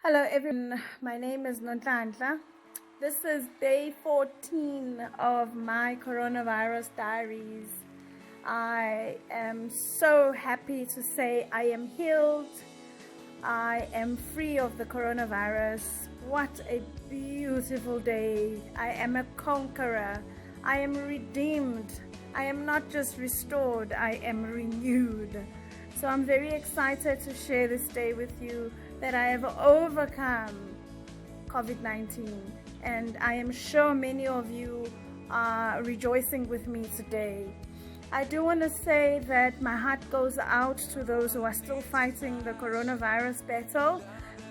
Hello everyone, my name is Nonhlanhla. This is day 14 of my coronavirus diaries. I am so happy to say I am healed. I am free of the coronavirus. What a beautiful day. I am a conqueror. I am redeemed. I am not just restored, I am renewed. So I'm very excited to share this day with you that I have overcome COVID-19, and I am sure many of you are rejoicing with me today. I do want to say that my heart goes out to those who are still fighting the coronavirus battle.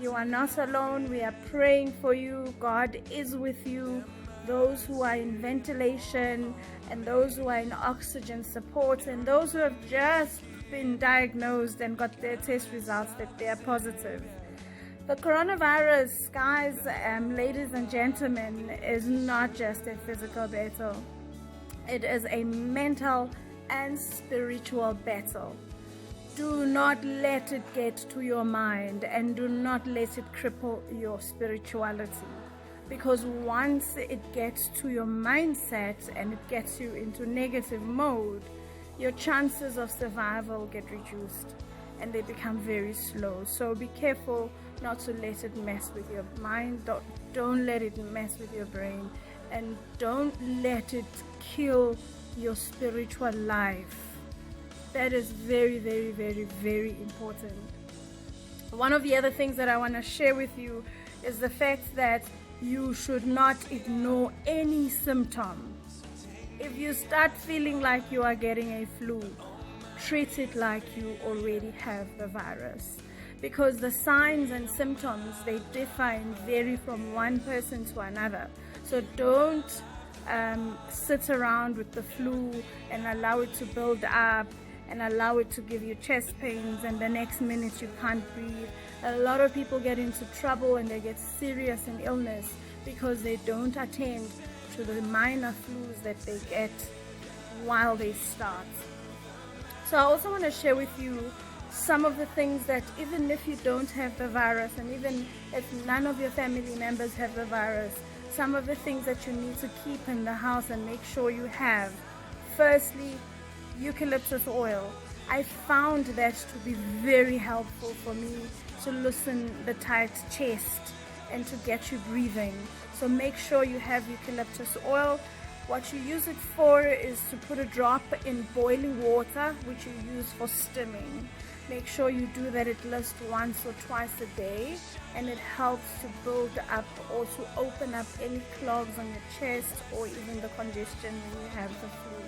You are not alone. We are praying for you. God is with you. Those who are in ventilation and those who are in oxygen support and those who have just been diagnosed and got their test results that they are positive. The coronavirus, guys, ladies and gentlemen, is not just a physical battle. It is a mental and spiritual battle. Do not let it get to your mind, and do not let it cripple your spirituality. Because once it gets to your mindset and it gets you into negative mode, your chances of survival get reduced and they become very slow. So be careful not to let it mess with your mind. Don't let it mess with your brain, and don't let it kill your spiritual life. That is very, very, very, very important. One of the other things that I want to share with you is the fact that you should not ignore any symptom. If you start feeling like you are getting a flu, treat it like you already have the virus, because the signs and symptoms, they differ and vary from one person to another. So don't sit around with the flu and allow it to build up and allow it to give you chest pains, and the next minute you can't breathe. A lot of people get into trouble and they get serious in illness because they don't attend to the minor flus that they get while they start. So I also want to share with you some of the things that, even if you don't have the virus and even if none of your family members have the virus, some of the things that you need to keep in the house and make sure you have. Firstly, eucalyptus oil. I found that to be very helpful for me to loosen the tight chest and to get you breathing. So make sure you have eucalyptus oil. What you use it for is to put a drop in boiling water, which you use for stimming. Make sure you do that at least once or twice a day, and it helps to build up or to open up any clogs on your chest or even the congestion when you have the flu.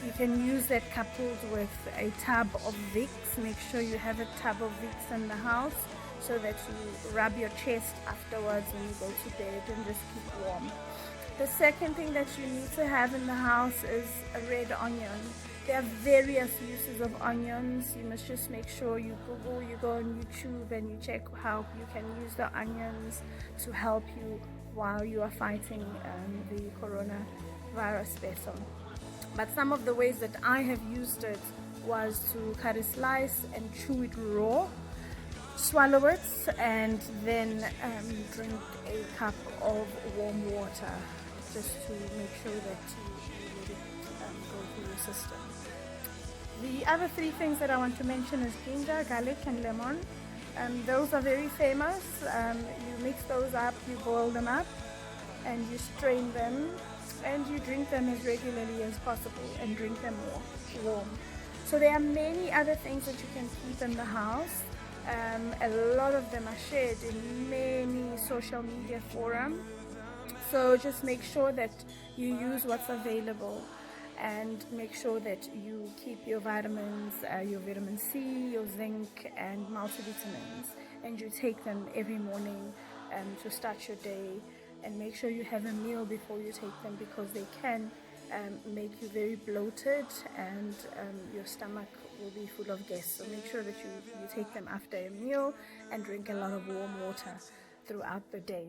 You can use that coupled with a tub of Vicks. Make sure you have a tub of Vicks in the house so that you rub your chest afterwards when you go to bed and just keep warm. The second thing that you need to have in the house is a red onion. There are various uses of onions. You must just make sure you Google, you go on YouTube and you check how you can use the onions to help you while you are fighting the coronavirus battle. But some of the ways that I have used it was to cut a slice and chew it raw, swallow it, and then drink a cup of warm water, just to make sure that you let it go through your system. The other three things that I want to mention is ginger, garlic, and lemon. Those are very famous. You mix those up, you boil them up, and you strain them, and you drink them as regularly as possible, and drink them warm. So there are many other things that you can keep in the house. A lot of them are shared in many social media forums. So just make sure that you use what's available, and make sure that you keep your vitamins, your vitamin C, your zinc, and multivitamins, and you take them every morning to start your day. And make sure you have a meal before you take them, because they can make you very bloated, and your stomach will be full of gas. So make sure that you take them after a meal, and drink a lot of warm water throughout the day.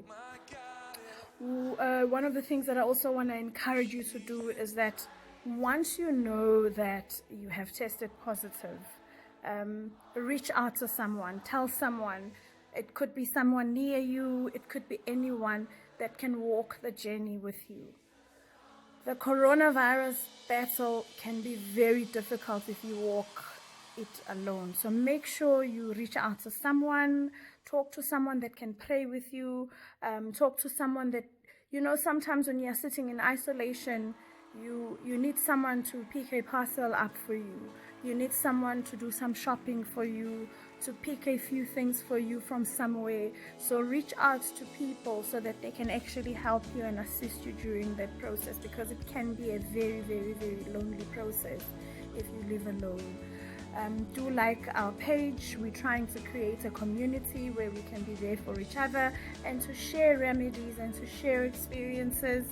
One of the things that I also want to encourage you to do is that once you know that you have tested positive, reach out to someone, tell someone, It could be someone near you. It could be anyone that can walk the journey with you. The coronavirus battle can be very difficult if you walk it alone. So make sure you reach out to someone, talk to someone that can pray with you, talk to someone that, sometimes when you're sitting in isolation, you need someone to pick a parcel up for you. You need someone to do some shopping for you, to pick a few things for you from somewhere. So reach out to people so that they can actually help you and assist you during that process, because it can be a very, very, very lonely process if you live alone. Do like our page. We're trying to create a community where we can be there for each other and to share remedies and to share experiences.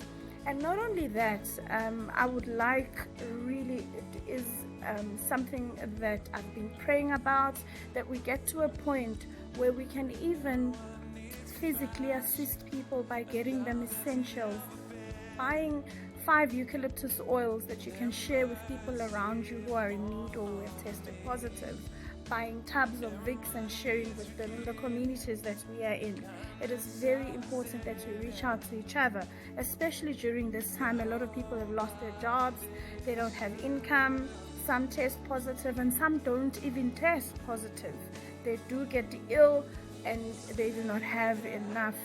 And not only that, I would like, really, it is something that I've been praying about, that we get to a point where we can even physically assist people by getting them essentials, buying 5 eucalyptus oils that you can share with people around you who are in need or who have tested positive, buying tubs of Vicks and sharing with them in the communities that we are in. It is very important that we reach out to each other, especially during this time. A lot of people have lost their jobs, they don't have income, some test positive and some don't even test positive. They do get ill and they do not have enough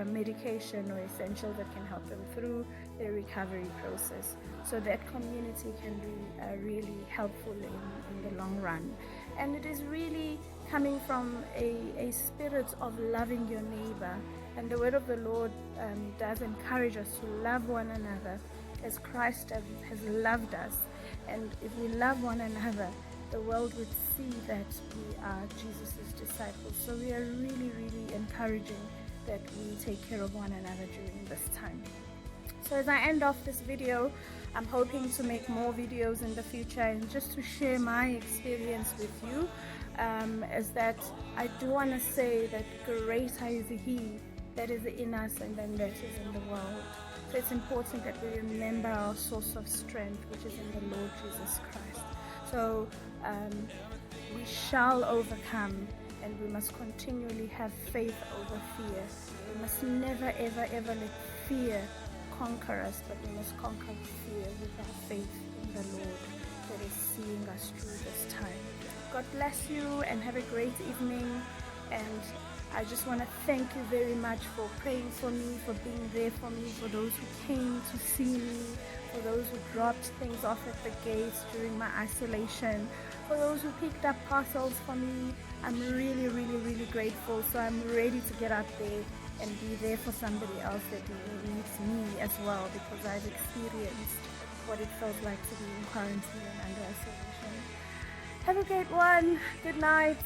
medication or essentials that can help them through their recovery process. So that community can be really helpful in the long run. And it is really coming from a spirit of loving your neighbor. And the word of the Lord does encourage us to love one another as Christ has loved us. And if we love one another, the world would see that we are Jesus' disciples. So we are really, really encouraging that we take care of one another during this time. So as I end off this video, I'm hoping to make more videos in the future and just to share my experience with you, is that I do want to say that greater is He that is in us and then that is in the world. So it's important that we remember our source of strength, which is in the Lord Jesus Christ. So we shall overcome, and we must continually have faith over fear. We must never, ever, ever let fear conquer us, but we must conquer fear with our faith in the Lord that is seeing us through this time. God bless you and have a great evening. And I just want to thank you very much for praying for me, for being there for me, for those who came to see me, for those who dropped things off at the gates during my isolation, for those who picked up parcels for me. I'm really, really, really grateful. So I'm ready to get out there and be there for somebody else that needs me as well, because I've experienced what it felt like to be in quarantine and under isolation. Have a great one. Good night.